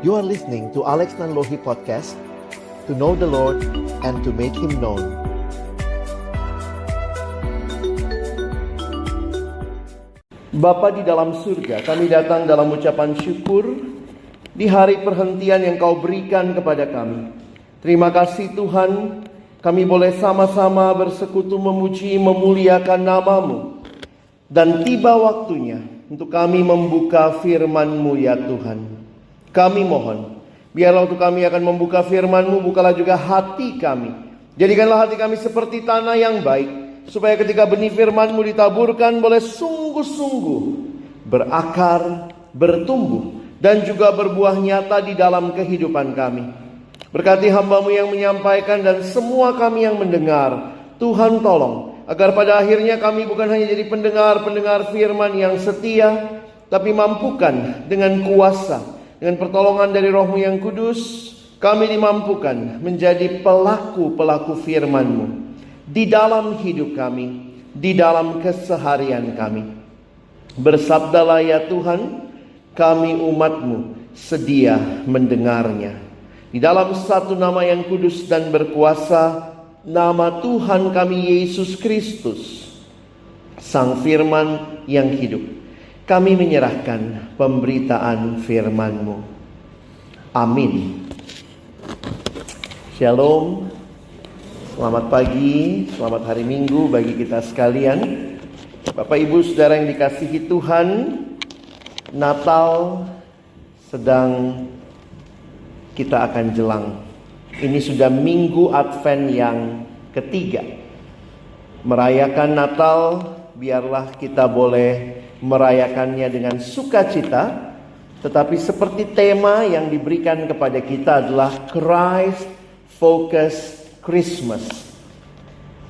You are listening to Alex Nanlohi Podcast, to know the Lord and to make Him known. Bapa di dalam surga, kami datang dalam ucapan syukur di hari perhentian yang Kau berikan kepada kami. Terima kasih Tuhan, kami boleh sama-sama bersekutu memuji, memuliakan nama-Mu. Dan tiba waktunya untuk kami membuka firman-Mu ya Tuhan. Kami mohon, biarlah waktu kami akan membuka firman-Mu, bukalah juga hati kami. Jadikanlah hati kami seperti tanah yang baik, supaya ketika benih firman-Mu ditaburkan boleh sungguh-sungguh berakar, bertumbuh, dan juga berbuah nyata di dalam kehidupan kami. Berkati hamba-Mu yang menyampaikan dan semua kami yang mendengar. Tuhan tolong, agar pada akhirnya kami bukan hanya jadi pendengar-pendengar firman yang setia, tapi mampukan dengan kuasa, dengan pertolongan dari Roh-Mu yang kudus, kami dimampukan menjadi pelaku-pelaku firman-Mu di dalam hidup kami, di dalam keseharian kami. Bersabdalah ya Tuhan, kami umat-Mu sedia mendengarnya. Di dalam satu nama yang kudus dan berkuasa, nama Tuhan kami Yesus Kristus, Sang Firman yang hidup, kami menyerahkan pemberitaan firman-Mu. Amin. Shalom. Selamat pagi, selamat hari Minggu bagi kita sekalian. Bapak Ibu Saudara yang dikasihi Tuhan, Natal sedang kita akan jelang. Ini sudah minggu Advent yang ketiga. Merayakan Natal, biarlah kita boleh merayakannya dengan sukacita. Tetapi seperti tema yang diberikan kepada kita adalah Christ Focused Christmas.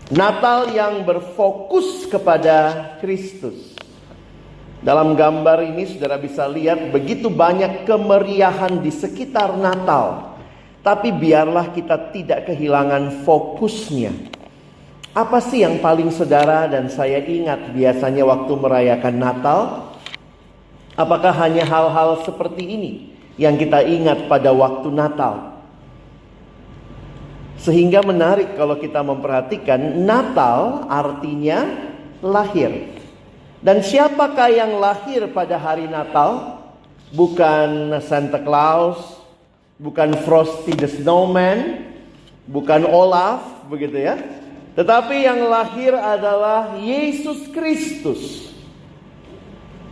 Natal yang berfokus kepada Kristus. Dalam gambar ini saudara bisa lihat begitu banyak kemeriahan di sekitar Natal. Tapi biarlah kita tidak kehilangan fokusnya. Apa sih yang paling saudara dan saya ingat biasanya waktu merayakan Natal? Apakah hanya hal-hal seperti ini yang kita ingat pada waktu Natal? Sehingga menarik kalau kita memperhatikan Natal artinya lahir. Dan siapakah yang lahir pada hari Natal? Bukan Santa Claus, bukan Frosty the Snowman, bukan Olaf, begitu ya. Tetapi yang lahir adalah Yesus Kristus.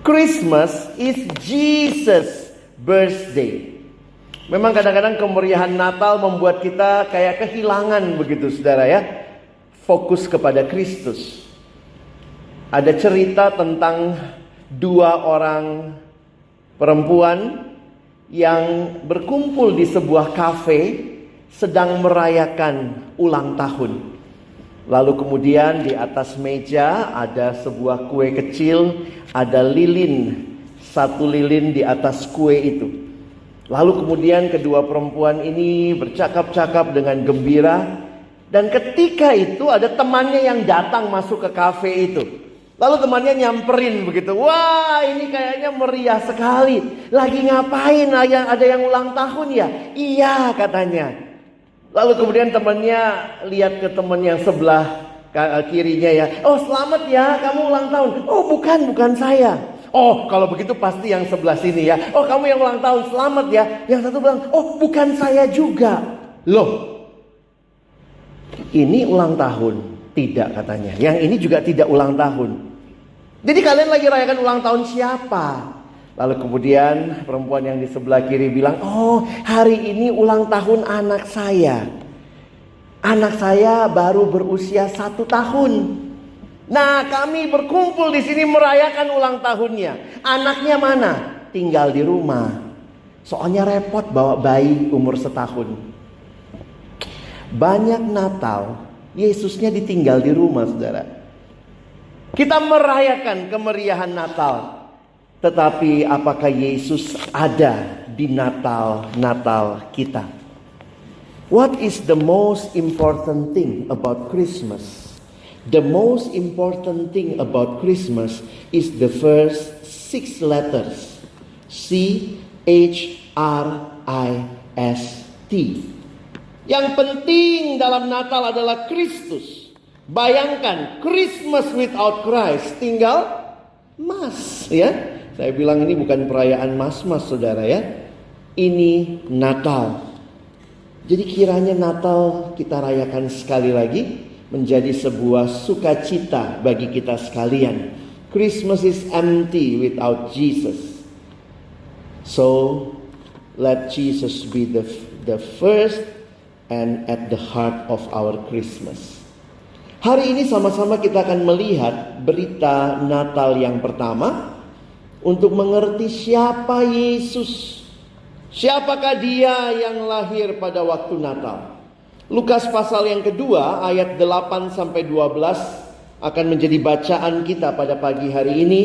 Christmas is Jesus' birthday. Memang kadang-kadang kemeriahan Natal membuat kita kayak kehilangan begitu saudara ya, fokus kepada Kristus. Ada cerita tentang dua orang perempuan yang berkumpul di sebuah kafe sedang merayakan ulang tahun. Lalu kemudian di atas meja ada sebuah kue kecil, ada lilin, satu lilin di atas kue itu. Lalu kemudian kedua perempuan ini bercakap-cakap dengan gembira. Dan ketika itu ada temannya yang datang masuk ke kafe itu. Lalu temannya nyamperin begitu. Wah, ini kayaknya meriah sekali. Lagi ngapain? Ada yang ulang tahun ya? Iya katanya. Lalu kemudian temannya lihat ke teman yang sebelah kirinya ya. Oh selamat ya, kamu ulang tahun. Oh bukan saya. Oh kalau begitu pasti yang sebelah sini ya. Oh kamu yang ulang tahun, selamat ya. Yang satu bilang, oh bukan saya juga. Loh, ini ulang tahun. Tidak katanya. Yang ini juga tidak ulang tahun. Jadi kalian lagi rayakan ulang tahun siapa? Lalu kemudian perempuan yang di sebelah kiri bilang, oh hari ini ulang tahun anak saya. Anak saya baru berusia 1 tahun. Nah kami berkumpul di sini merayakan ulang tahunnya. Anaknya mana? Tinggal di rumah. Soalnya repot bawa bayi umur 1 tahun. Banyak Natal, Yesusnya ditinggal di rumah saudara. Kita merayakan kemeriahan Natal. Tetapi apakah Yesus ada di Natal kita? What is the most important thing about Christmas? The most important thing about Christmas is the first 6 letters. C, H, C-H-R-I-S-T. Yang penting dalam Natal adalah Kristus. Bayangkan, Christmas without Christ tinggal Mas, ya. Saya bilang ini bukan perayaan mas-mas, saudara, ya. Ini Natal. Jadi kiranya Natal kita rayakan sekali lagi menjadi sebuah sukacita bagi kita sekalian. Christmas is empty without Jesus. So let Jesus be the first and at the heart of our Christmas. Hari ini sama-sama kita akan melihat berita Natal yang pertama untuk mengerti siapa Yesus. Siapakah dia yang lahir pada waktu Natal? Lukas pasal yang kedua ayat 8 sampai 12 akan menjadi bacaan kita pada pagi hari ini.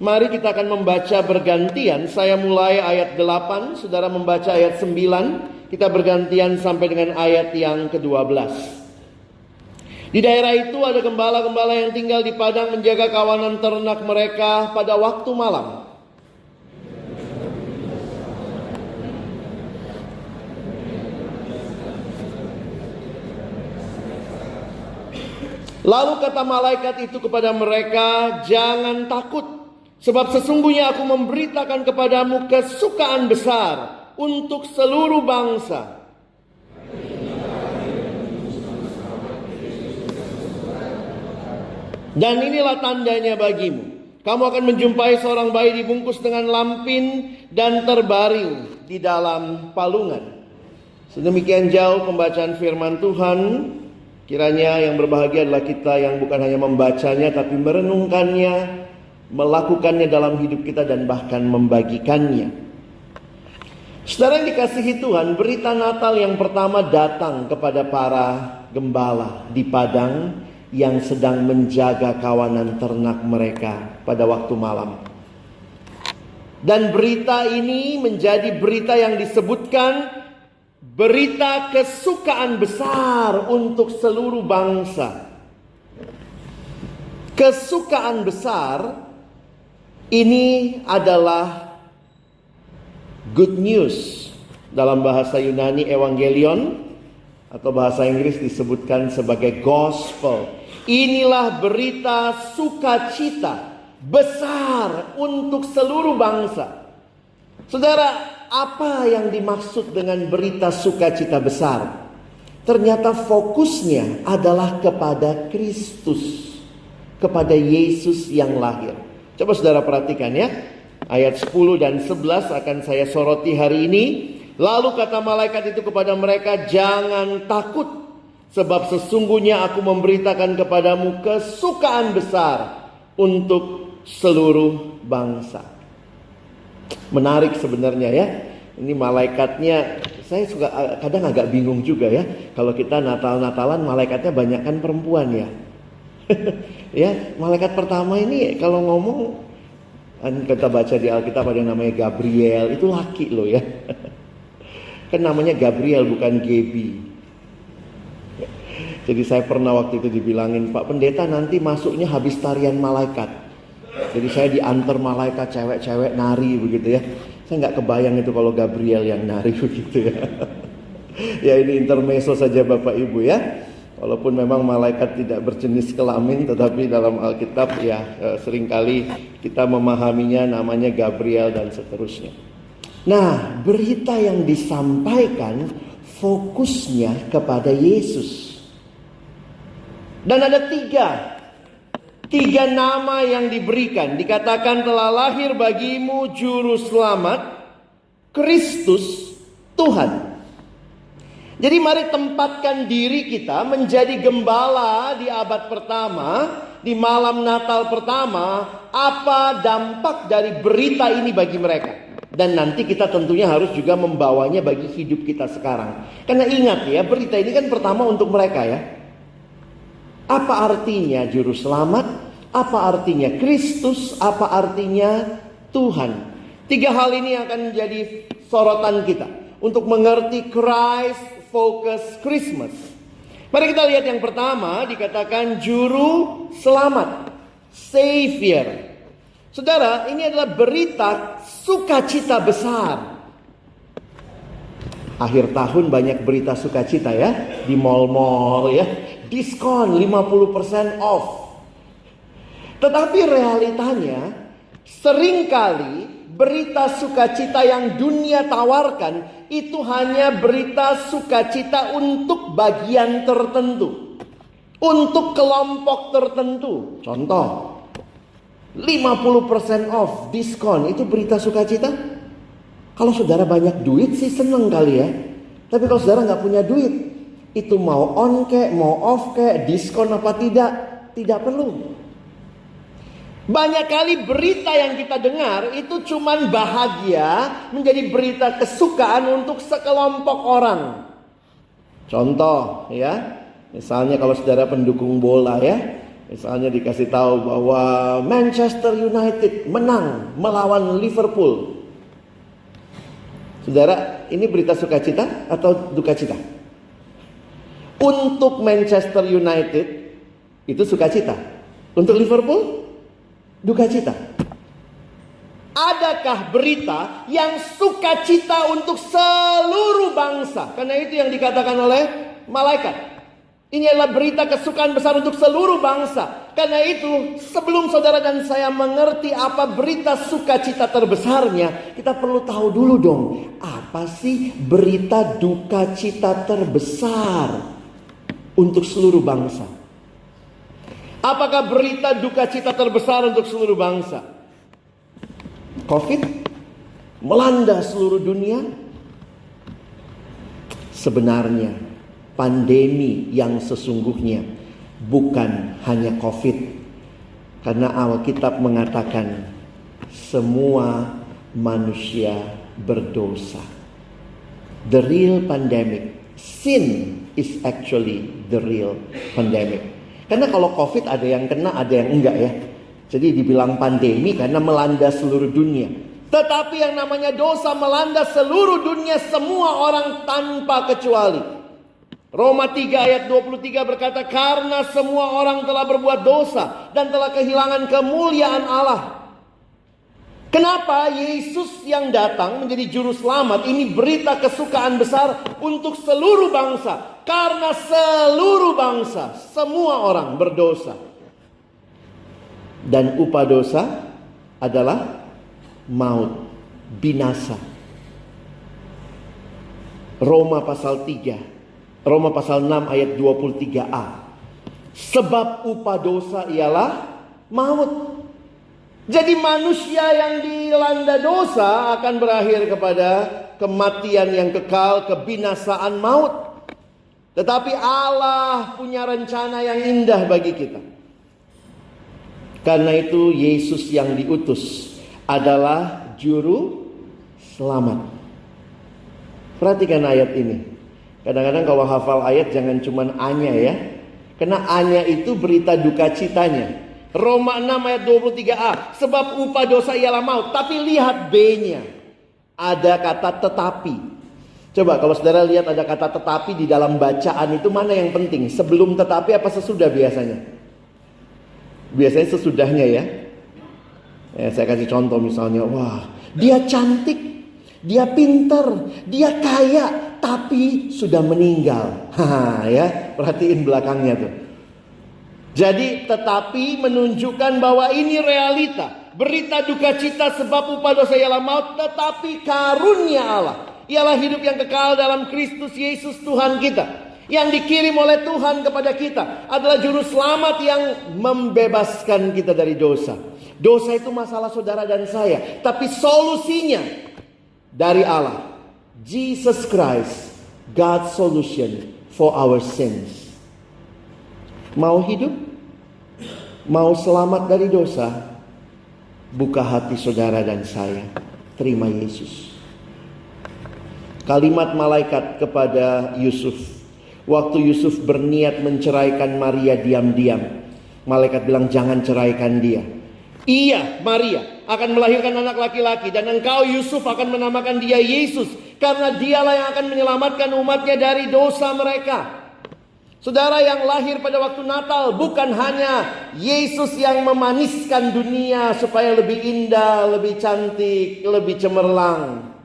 Mari kita akan membaca bergantian. Saya mulai ayat 8, saudara membaca ayat 9. Kita bergantian sampai dengan ayat yang ke-12. Di daerah itu ada gembala-gembala yang tinggal di padang menjaga kawanan ternak mereka pada waktu malam. Lalu kata malaikat itu kepada mereka, "Jangan takut, sebab sesungguhnya aku memberitakan kepadamu kesukaan besar untuk seluruh bangsa. Dan inilah tandanya bagimu. Kamu akan menjumpai seorang bayi dibungkus dengan lampin dan terbaring di dalam palungan." Sedemikian jauh pembacaan firman Tuhan. Kiranya yang berbahagia adalah kita yang bukan hanya membacanya, tapi merenungkannya, melakukannya dalam hidup kita, dan bahkan membagikannya. Saudara yang dikasihi Tuhan, berita Natal yang pertama datang kepada para gembala di padang yang sedang menjaga kawanan ternak mereka pada waktu malam. Dan berita ini menjadi berita yang disebutkan berita kesukaan besar untuk seluruh bangsa. Kesukaan besar ini adalah good news. Dalam bahasa Yunani evangelion, atau bahasa Inggris disebutkan sebagai gospel. Inilah berita sukacita besar untuk seluruh bangsa. Saudara, apa yang dimaksud dengan berita sukacita besar? Ternyata fokusnya adalah kepada Kristus, kepada Yesus yang lahir. Coba saudara perhatikan ya. Ayat 10 dan 11 akan saya soroti hari ini. Lalu kata malaikat itu kepada mereka, "Jangan takut, sebab sesungguhnya aku memberitakan kepadamu kesukaan besar untuk seluruh bangsa." Menarik sebenarnya ya. Ini malaikatnya, saya suka kadang agak bingung juga ya. Kalau kita Natal-Natalan malaikatnya banyak kan perempuan ya. Ya, malaikat pertama ini kalau ngomong, kita baca di Alkitab ada yang namanya Gabriel, itu laki loh ya. Kan namanya Gabriel bukan Gaby. Jadi saya pernah waktu itu dibilangin, "Pak Pendeta nanti masuknya habis tarian malaikat." Jadi saya diantar malaikat cewek-cewek nari begitu ya. Saya nggak kebayang itu kalau Gabriel yang nari begitu ya. Ya ini intermezzo saja Bapak Ibu ya. Walaupun memang malaikat tidak berjenis kelamin, tetapi dalam Alkitab ya seringkali kita memahaminya namanya Gabriel dan seterusnya. Nah, berita yang disampaikan fokusnya kepada Yesus. Dan ada tiga nama yang diberikan. Dikatakan telah lahir bagimu juru selamat, Kristus Tuhan. Jadi mari tempatkan diri kita menjadi gembala di abad pertama, di malam Natal pertama. Apa dampak dari berita ini bagi mereka? Dan nanti kita tentunya harus juga membawanya bagi hidup kita sekarang. Karena ingat ya, berita ini kan pertama untuk mereka ya. Apa artinya juru selamat? Apa artinya Kristus? Apa artinya Tuhan? Tiga hal ini akan menjadi sorotan kita untuk mengerti Christ Focus Christmas. Mari kita lihat yang pertama, dikatakan juru selamat, Savior. Saudara, ini adalah berita sukacita besar. Akhir tahun banyak berita sukacita ya, di mall-mall ya. Diskon 50% off. Tetapi realitanya seringkali berita sukacita yang dunia tawarkan itu hanya berita sukacita untuk bagian tertentu, untuk kelompok tertentu. Contoh, 50% off, diskon, itu berita sukacita. Kalau saudara banyak duit sih seneng kali ya. Tapi kalau saudara nggak punya duit, itu mau on kek, mau off kek, diskon apa tidak perlu. Banyak kali berita yang kita dengar itu cuman bahagia, menjadi berita kesukaan untuk sekelompok orang. Contoh ya, misalnya kalau saudara pendukung bola ya, misalnya dikasih tahu bahwa Manchester United menang melawan Liverpool. Saudara, ini berita sukacita atau duka cita? Untuk Manchester United itu sukacita. Untuk Liverpool duka cita. Adakah berita yang sukacita untuk seluruh bangsa? Karena itu yang dikatakan oleh malaikat. Ini adalah berita kesukaan besar untuk seluruh bangsa. Karena itu sebelum saudara dan saya mengerti apa berita sukacita terbesarnya, kita perlu tahu dulu dong, apa sih berita duka cita terbesar untuk seluruh bangsa? Apakah berita duka cita terbesar untuk seluruh bangsa? COVID melanda seluruh dunia? Sebenarnya pandemi yang sesungguhnya bukan hanya COVID. Karena Alkitab mengatakan semua manusia berdosa. The real pandemic, sin is actually the real pandemic. Karena kalau COVID ada yang kena, ada yang enggak ya. Jadi dibilang pandemi karena melanda seluruh dunia. Tetapi yang namanya dosa melanda seluruh dunia, semua orang tanpa kecuali. Roma 3 ayat 23 berkata, karena semua orang telah berbuat dosa dan telah kehilangan kemuliaan Allah. Kenapa Yesus yang datang menjadi juru selamat ini berita kesukaan besar untuk seluruh bangsa? Karena seluruh bangsa, semua orang berdosa. Dan upah dosa adalah maut, binasa. Roma pasal 3, Roma pasal 6 ayat 23a. Sebab upah dosa ialah maut. Jadi manusia yang dilanda dosa akan berakhir kepada kematian yang kekal, kebinasaan maut. Tetapi Allah punya rencana yang indah bagi kita. Karena itu Yesus yang diutus adalah juru selamat. Perhatikan ayat ini. Kadang-kadang kalau hafal ayat jangan cuman A-nya ya. Karena A-nya itu berita duka citanya. Roma 6 ayat 23a. Sebab upah dosa ialah maut. Tapi lihat B-nya. Ada kata tetapi. Coba kalau saudara lihat ada kata tetapi di dalam bacaan itu, mana yang penting? Sebelum tetapi apa sesudah biasanya? Biasanya sesudahnya ya. Saya kasih contoh misalnya. Wah, dia cantik, dia pintar, dia kaya, tapi sudah meninggal. Ya, perhatiin belakangnya tuh. Jadi tetapi menunjukkan bahwa ini realita. Berita duka cita sebab upah dosa ialah maut, tetapi karunia Allah ialah hidup yang kekal dalam Kristus Yesus Tuhan kita. Yang dikirim oleh Tuhan kepada kita adalah juru selamat yang membebaskan kita dari dosa. Dosa itu masalah saudara dan saya, tapi solusinya dari Allah. Jesus Christ, God's solution for our sins. Mau hidup? Mau selamat dari dosa? Buka hati saudara dan saya. Terima Yesus. Kalimat malaikat kepada Yusuf. Waktu Yusuf berniat menceraikan Maria diam-diam. Malaikat bilang jangan ceraikan dia. Iya, Maria akan melahirkan anak laki-laki. Dan engkau Yusuf akan menamakan dia Yesus. Karena dialah yang akan menyelamatkan umatnya dari dosa mereka. Saudara, yang lahir pada waktu Natal bukan hanya Yesus yang memaniskan dunia supaya lebih indah, lebih cantik, lebih cemerlang.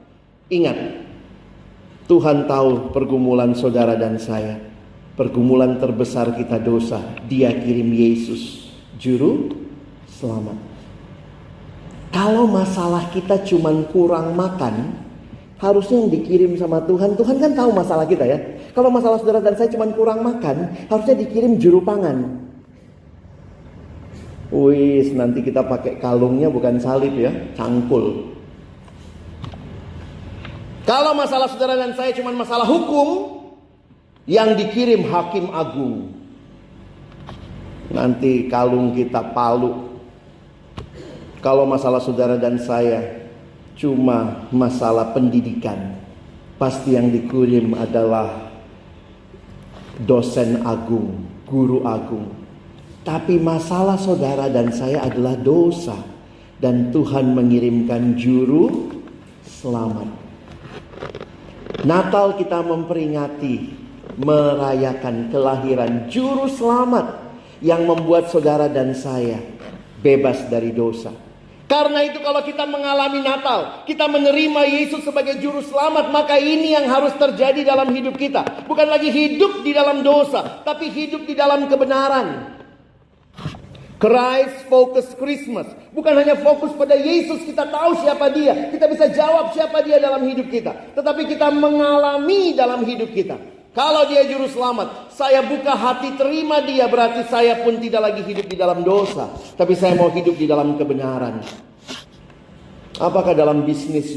Ingat, Tuhan tahu pergumulan saudara dan saya. Pergumulan terbesar kita dosa. Dia kirim Yesus, Juru Selamat. Kalau masalah kita cuman kurang makan, harusnya yang dikirim sama Tuhan. Tuhan kan tahu masalah kita ya. Kalau masalah saudara dan saya cuman kurang makan, harusnya dikirim juru pangan. Wis, nanti kita pakai kalungnya bukan salib ya, cangkul. Kalau masalah saudara dan saya cuma masalah hukum, yang dikirim hakim agung. Nanti kalung kita palu. Kalau masalah saudara dan saya cuma masalah pendidikan, pasti yang dikirim adalah dosen agung, guru agung. Tapi masalah saudara dan saya adalah dosa, dan Tuhan mengirimkan juru selamat. Natal kita memperingati, merayakan kelahiran juru selamat yang membuat saudara dan saya bebas dari dosa. Karena itu kalau kita mengalami Natal, kita menerima Yesus sebagai juru selamat, maka ini yang harus terjadi dalam hidup kita. Bukan lagi hidup di dalam dosa, tapi hidup di dalam kebenaran. Christ focus Christmas. Bukan hanya fokus pada Yesus, kita tahu siapa dia, kita bisa jawab siapa dia dalam hidup kita. Tetapi kita mengalami dalam hidup kita. Kalau dia juru selamat, saya buka hati terima dia, berarti saya pun tidak lagi hidup di dalam dosa, tapi saya mau hidup di dalam kebenaran. Apakah dalam bisnis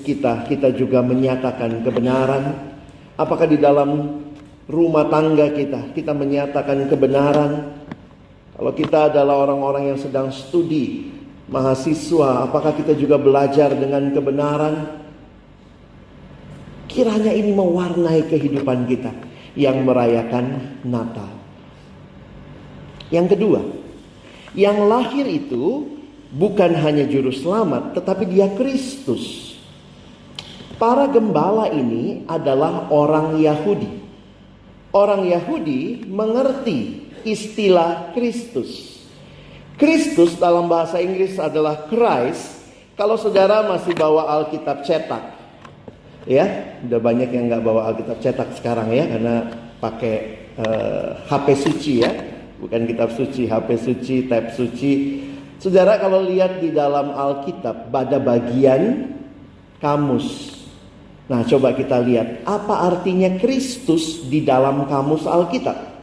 kita juga menyatakan kebenaran? Apakah di dalam rumah tangga kita menyatakan kebenaran? Kalau kita adalah orang-orang yang sedang studi, mahasiswa, apakah kita juga belajar dengan kebenaran? Kiranya ini mewarnai kehidupan kita yang merayakan Natal. Yang kedua, yang lahir itu bukan hanya juru selamat, tetapi dia Kristus. Para gembala ini adalah orang Yahudi. Orang Yahudi mengerti istilah Kristus. Kristus dalam bahasa Inggris adalah Christ. Kalau saudara masih bawa Alkitab cetak, ya, udah banyak yang nggak bawa Alkitab cetak sekarang ya, karena pakai HP suci ya, bukan kitab suci, HP suci, tab suci. Saudara kalau lihat di dalam Alkitab pada bagian kamus, nah coba kita lihat apa artinya Kristus di dalam kamus Alkitab.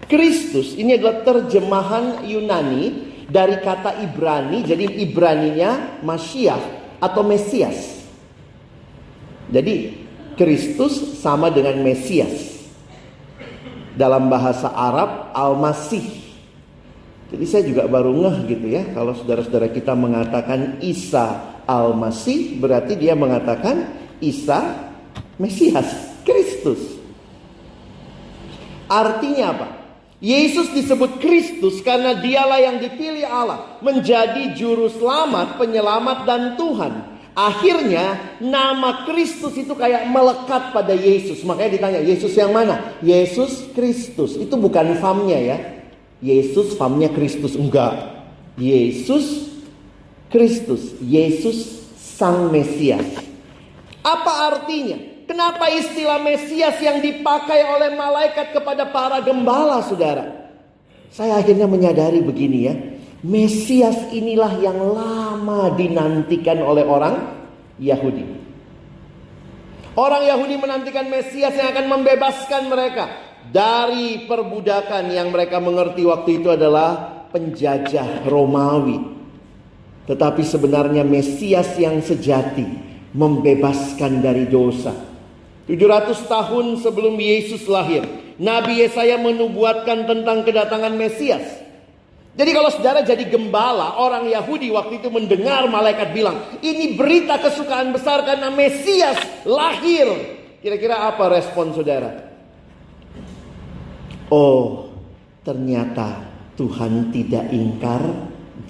Kristus ini adalah terjemahan Yunani dari kata Ibrani, jadi Ibraninya Mashiach atau Mesias. Jadi Kristus sama dengan Mesias. Dalam bahasa Arab Al-Masih. Jadi saya juga baru ngeh gitu ya, kalau saudara-saudara kita mengatakan Isa Al-Masih, berarti dia mengatakan Isa Mesias, Kristus. Artinya apa? Yesus disebut Kristus karena dialah yang dipilih Allah menjadi juru selamat, penyelamat dan Tuhan. Akhirnya nama Kristus itu kayak melekat pada Yesus. Makanya ditanya, Yesus yang mana? Yesus Kristus. Itu bukan famnya ya. Yesus famnya Kristus, enggak. Yesus Kristus, Yesus Sang Mesias. Apa artinya? Kenapa istilah Mesias yang dipakai oleh malaikat kepada para gembala, saudara? Saya akhirnya menyadari begini ya. Mesias inilah yang lama dinantikan oleh orang Yahudi. Orang Yahudi menantikan Mesias yang akan membebaskan mereka dari perbudakan yang mereka mengerti waktu itu adalah penjajah Romawi. Tetapi sebenarnya Mesias yang sejati membebaskan dari dosa. 700 tahun sebelum Yesus lahir, Nabi Yesaya menubuatkan tentang kedatangan Mesias. Jadi kalau saudara jadi gembala, orang Yahudi waktu itu mendengar malaikat bilang, ini berita kesukaan besar karena Mesias lahir. Kira-kira apa respon saudara? Oh, ternyata Tuhan tidak ingkar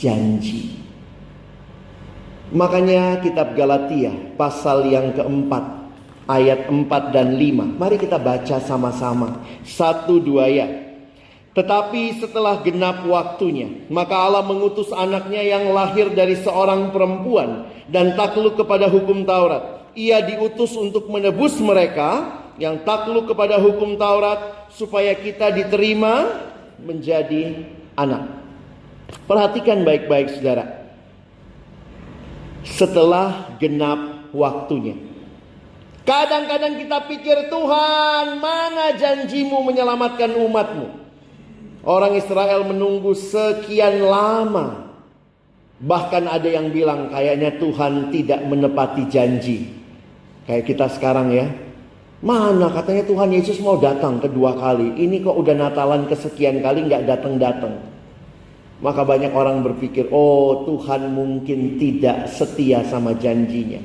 janji. Makanya kitab Galatia pasal yang keempat, ayat 4 dan 5. Mari kita baca sama-sama. 1, 2 ya. Tetapi setelah genap waktunya, maka Allah mengutus anaknya yang lahir dari seorang perempuan dan takluk kepada hukum Taurat. Ia diutus untuk menebus mereka yang takluk kepada hukum Taurat, supaya kita diterima menjadi anak. Perhatikan baik-baik saudara. Setelah genap waktunya. Kadang-kadang kita pikir, Tuhan, mana janjimu menyelamatkan umatmu? Orang Israel menunggu sekian lama. Bahkan ada yang bilang kayaknya Tuhan tidak menepati janji. Kayak kita sekarang ya. Mana katanya Tuhan Yesus mau datang kedua kali. Ini kok udah Natalan kesekian kali gak datang-datang. Maka banyak orang berpikir, oh Tuhan mungkin tidak setia sama janjinya.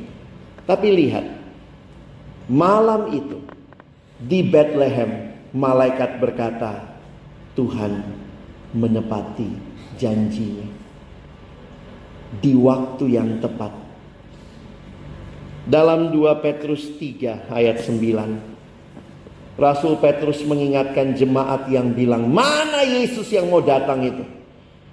Tapi lihat, malam itu di Bethlehem malaikat berkata, Tuhan menepati janjinya di waktu yang tepat. Dalam 2 Petrus 3 ayat 9, Rasul Petrus mengingatkan jemaat yang bilang, mana Yesus yang mau datang itu?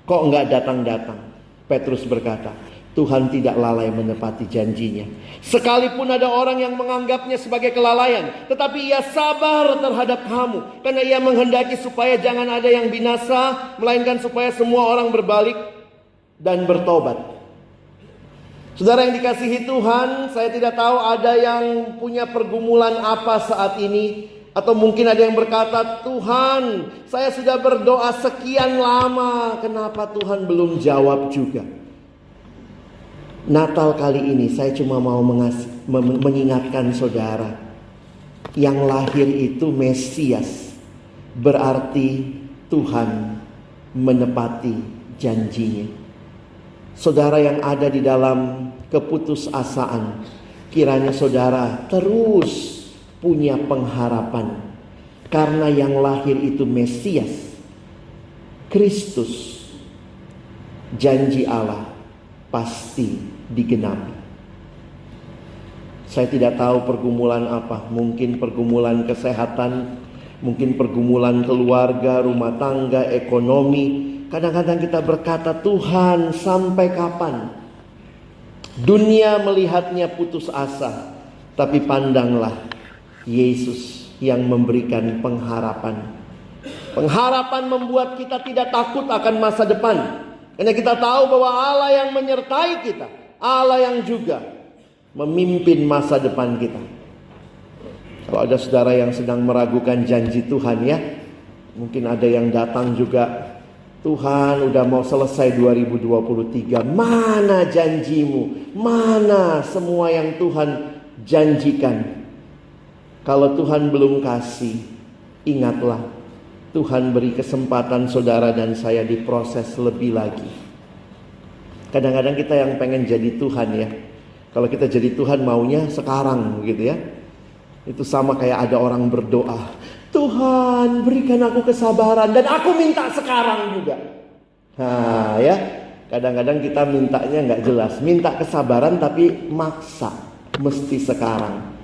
Kok enggak datang-datang? Petrus berkata, Tuhan tidak lalai menepati janjinya. Sekalipun ada orang yang menganggapnya sebagai kelalaian, tetapi ia sabar terhadap kamu, karena ia menghendaki supaya jangan ada yang binasa, melainkan supaya semua orang berbalik dan bertobat. Saudara yang dikasihi Tuhan, saya tidak tahu ada yang punya pergumulan apa saat ini. Atau mungkin ada yang berkata, Tuhan, saya sudah berdoa sekian lama, kenapa Tuhan belum jawab juga? Natal kali ini saya cuma mau mengingatkan saudara, yang lahir itu Mesias, berarti Tuhan menepati janjinya. Saudara yang ada di dalam keputusasaan, kiranya saudara terus punya pengharapan. Karena yang lahir itu Mesias, Kristus. Janji Allah pasti digenapi. Saya tidak tahu pergumulan apa. Mungkin pergumulan kesehatan, mungkin pergumulan keluarga, rumah tangga, ekonomi. Kadang-kadang kita berkata, Tuhan sampai kapan? Dunia melihatnya putus asa. Tapi pandanglah Yesus yang memberikan pengharapan. Pengharapan membuat kita tidak takut akan masa depan. Karena kita tahu bahwa Allah yang menyertai kita. Allah yang juga memimpin masa depan kita. Kalau ada saudara yang sedang meragukan janji Tuhan ya, mungkin ada yang datang juga, Tuhan udah mau selesai 2023, mana janjimu? Mana semua yang Tuhan janjikan? Kalau Tuhan belum kasih, ingatlah, Tuhan beri kesempatan saudara dan saya diproses lebih lagi. Kadang-kadang kita yang pengen jadi Tuhan ya, kalau kita jadi Tuhan maunya sekarang gitu ya. Itu sama kayak ada orang berdoa, Tuhan berikan aku kesabaran dan aku minta sekarang juga. Nah ya, kadang-kadang kita mintanya nggak jelas. Minta kesabaran tapi maksa, mesti sekarang.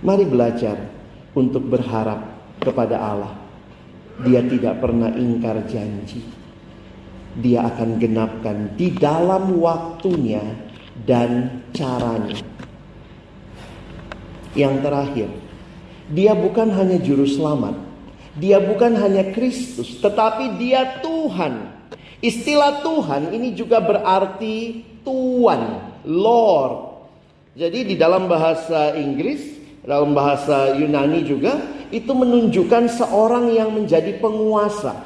Mari belajar untuk berharap kepada Allah. Dia tidak pernah ingkar janji. Dia akan genapkan di dalam waktunya dan caranya. Yang terakhir, Dia bukan hanya juru selamat, Dia bukan hanya Kristus, tetapi Dia Tuhan. Istilah Tuhan ini juga berarti Tuan, Lord. Jadi di dalam bahasa Inggris, dalam bahasa Yunani juga, itu menunjukkan seorang yang menjadi penguasa.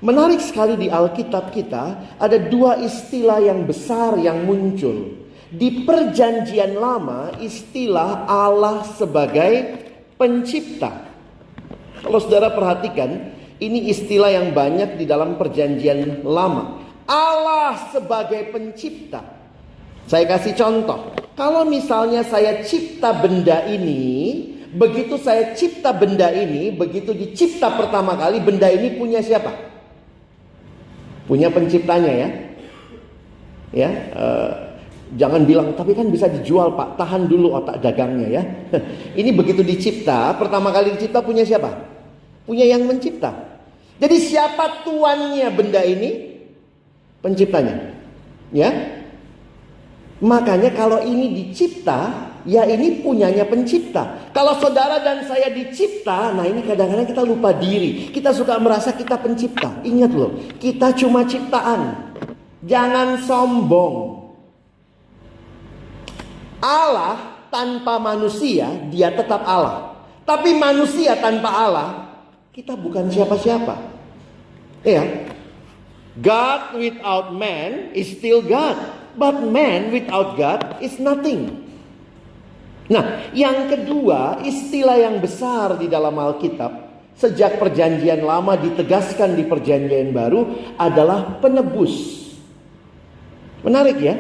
Menarik sekali di Alkitab kita, ada dua istilah yang besar yang muncul. Di Perjanjian Lama, istilah Allah sebagai pencipta. Kalau saudara perhatikan, ini istilah yang banyak di dalam Perjanjian Lama. Allah sebagai pencipta. Saya kasih contoh. Kalau misalnya saya cipta benda ini, begitu saya cipta benda ini, begitu dicipta pertama kali, benda ini punya siapa? Punya penciptanya ya. Ya, jangan bilang, tapi kan bisa dijual Pak, tahan dulu otak dagangnya ya. Ini begitu dicipta, pertama kali dicipta punya siapa? Punya yang mencipta. Jadi siapa tuannya benda ini? Penciptanya. Ya. Makanya kalau ini dicipta, ya ini punyanya pencipta. Kalau saudara dan saya dicipta, nah ini kadang-kadang kita lupa diri. Kita suka merasa kita pencipta. Ingat loh, kita cuma ciptaan. Jangan sombong. Allah tanpa manusia, dia tetap Allah. Tapi manusia tanpa Allah, kita bukan siapa-siapa. Ya. God without man is still God. But man without God is nothing. Nah, yang kedua, istilah yang besar di dalam Alkitab sejak perjanjian lama ditegaskan di perjanjian baru adalah penebus. Menarik ya.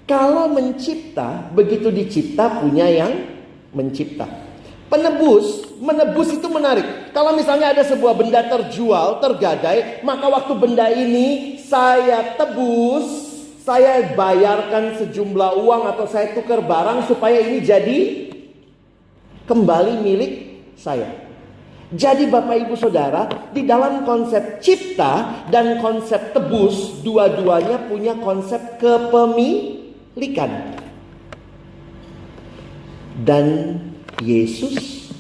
Kalau mencipta, begitu dicipta punya yang mencipta. Menebus itu menarik. Kalau misalnya ada sebuah benda terjual, tergadai, maka waktu benda ini saya tebus, saya bayarkan sejumlah uang atau saya tukar barang supaya ini jadi kembali milik saya. Jadi Bapak Ibu Saudara, di dalam konsep cipta dan konsep tebus, dua-duanya punya konsep kepemilikan. Dan Yesus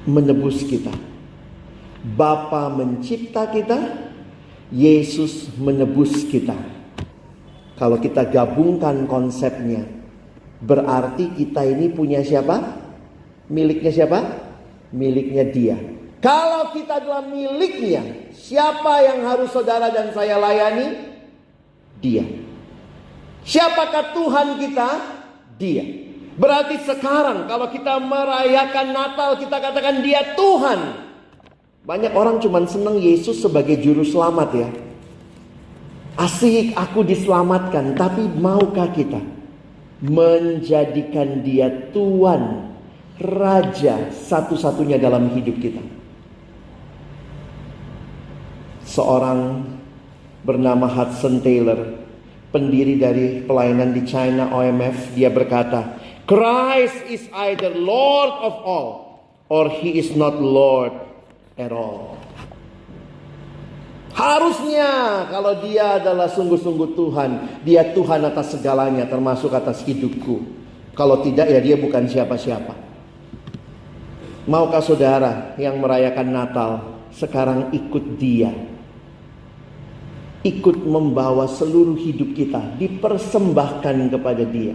menebus kita. Bapa mencipta kita, Yesus menebus kita. Kalau kita gabungkan konsepnya, berarti kita ini punya siapa? Miliknya siapa? Miliknya Dia. Kalau kita adalah miliknya, siapa yang harus saudara dan saya layani? Dia. Siapakah Tuhan kita? Dia. Berarti sekarang kalau kita merayakan Natal, kita katakan Dia Tuhan. Banyak orang cuma senang Yesus sebagai juru selamat ya. Asik aku diselamatkan. Tapi maukah kita menjadikan Dia Tuhan, Raja satu-satunya dalam hidup kita? Seorang bernama Hudson Taylor, pendiri dari pelayanan di China OMF, dia berkata, Christ is either Lord of all or He is not Lord at all. Harusnya kalau Dia adalah sungguh-sungguh Tuhan, Dia Tuhan atas segalanya, termasuk atas hidupku. Kalau tidak ya Dia bukan siapa-siapa. Maukah saudara yang merayakan Natal sekarang ikut Dia? Ikut membawa seluruh hidup kita, dipersembahkan kepada Dia.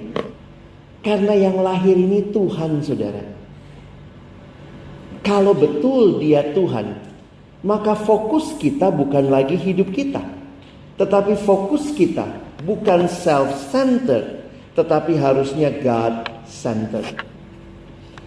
Karena yang lahir ini Tuhan, saudara. Kalau betul Dia Tuhan, maka fokus kita bukan lagi hidup kita. Tetapi fokus kita bukan self-centered, tetapi harusnya God-centered.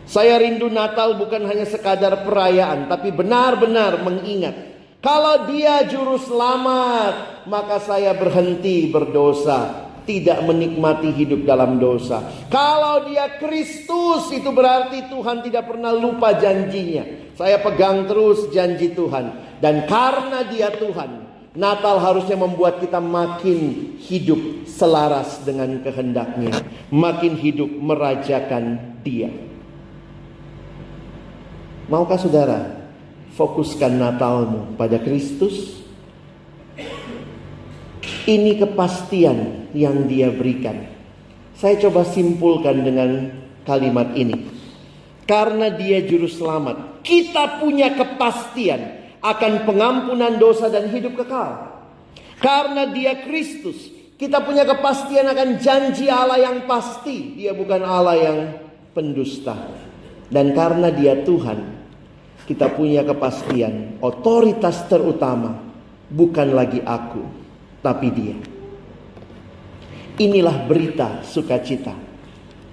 Saya rindu Natal bukan hanya sekadar perayaan, tapi benar-benar mengingat, kalau Dia juru selamat, maka saya berhenti berdosa, tidak menikmati hidup dalam dosa. Kalau Dia Kristus, itu berarti Tuhan tidak pernah lupa janjinya. Saya pegang terus janji Tuhan. Dan karena Dia Tuhan, Natal harusnya membuat kita makin hidup selaras dengan kehendak-Nya, makin hidup merajakan Dia. Maukah saudara fokuskan Natalmu pada Kristus? Ini kepastian yang Dia berikan. Saya coba simpulkan dengan kalimat ini. Karena Dia juru selamat, kita punya kepastian akan pengampunan dosa dan hidup kekal. Karena Dia Kristus, kita punya kepastian akan janji Allah yang pasti. Dia bukan Allah yang pendusta. Dan karena Dia Tuhan, kita punya kepastian otoritas terutama bukan lagi aku, tapi Dia. Inilah berita sukacita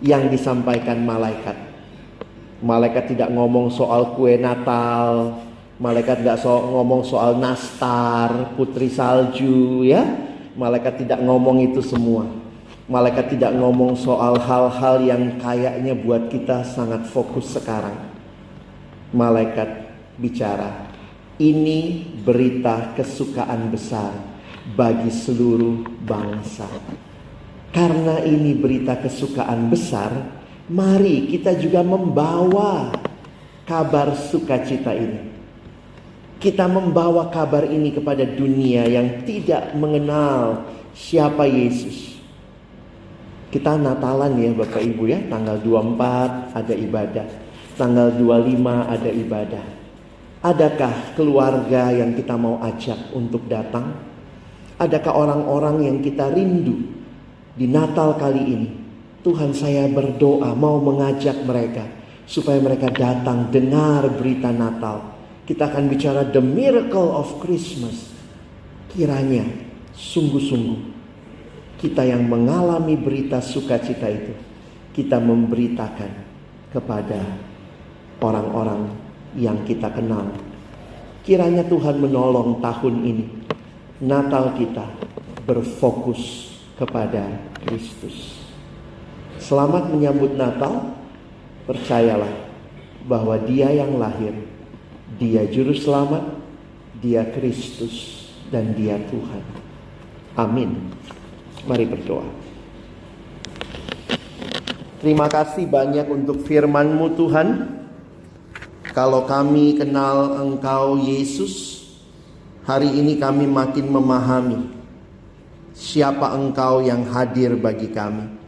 yang disampaikan malaikat. Malaikat tidak ngomong soal kue Natal, malaikat tidak ngomong soal nastar, putri salju ya. Malaikat tidak ngomong itu semua. Malaikat tidak ngomong soal hal-hal yang kayaknya buat kita sangat fokus sekarang. Malaikat bicara, ini berita kesukaan besar bagi seluruh bangsa. Karena ini berita kesukaan besar, mari kita juga membawa kabar sukacita ini. Kita membawa kabar ini kepada dunia yang tidak mengenal siapa Yesus. Kita Natalan ya Bapak Ibu ya, tanggal 24 ada ibadah, tanggal 25 ada ibadah. Adakah keluarga yang kita mau ajak untuk datang? Adakah orang-orang yang kita rindu di Natal kali ini? Tuhan, saya berdoa mau mengajak mereka supaya mereka datang dengar berita Natal. Kita akan bicara the miracle of Christmas. Kiranya sungguh-sungguh kita yang mengalami berita sukacita itu, kita memberitakan kepada orang-orang yang kita kenal. Kiranya Tuhan menolong tahun ini Natal kita berfokus kepada Kristus. Selamat menyambut Natal. Percayalah bahwa Dia yang lahir, Dia Juru Selamat, Dia Kristus, dan Dia Tuhan. Amin. Mari berdoa. Terima kasih banyak untuk firman-Mu Tuhan. Kalau kami kenal Engkau Yesus, hari ini kami makin memahami siapa Engkau yang hadir bagi kami.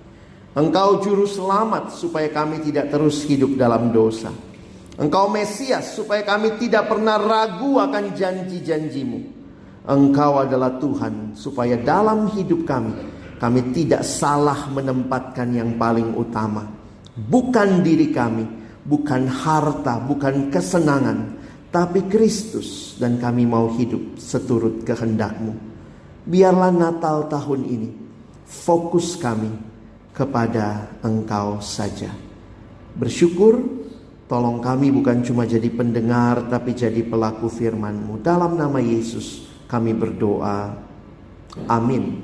Engkau Juru Selamat supaya kami tidak terus hidup dalam dosa. Engkau Mesias supaya kami tidak pernah ragu akan janji-janji-Mu. Engkau adalah Tuhan supaya dalam hidup kami tidak salah menempatkan yang paling utama. Bukan diri kami, bukan harta, bukan kesenangan, tapi Kristus, dan kami mau hidup seturut kehendak-Mu. Biarlah Natal tahun ini fokus kami kepada Engkau saja. Bersyukur, tolong kami bukan cuma jadi pendengar, tapi jadi pelaku firman-Mu. Dalam nama Yesus kami berdoa. Amin.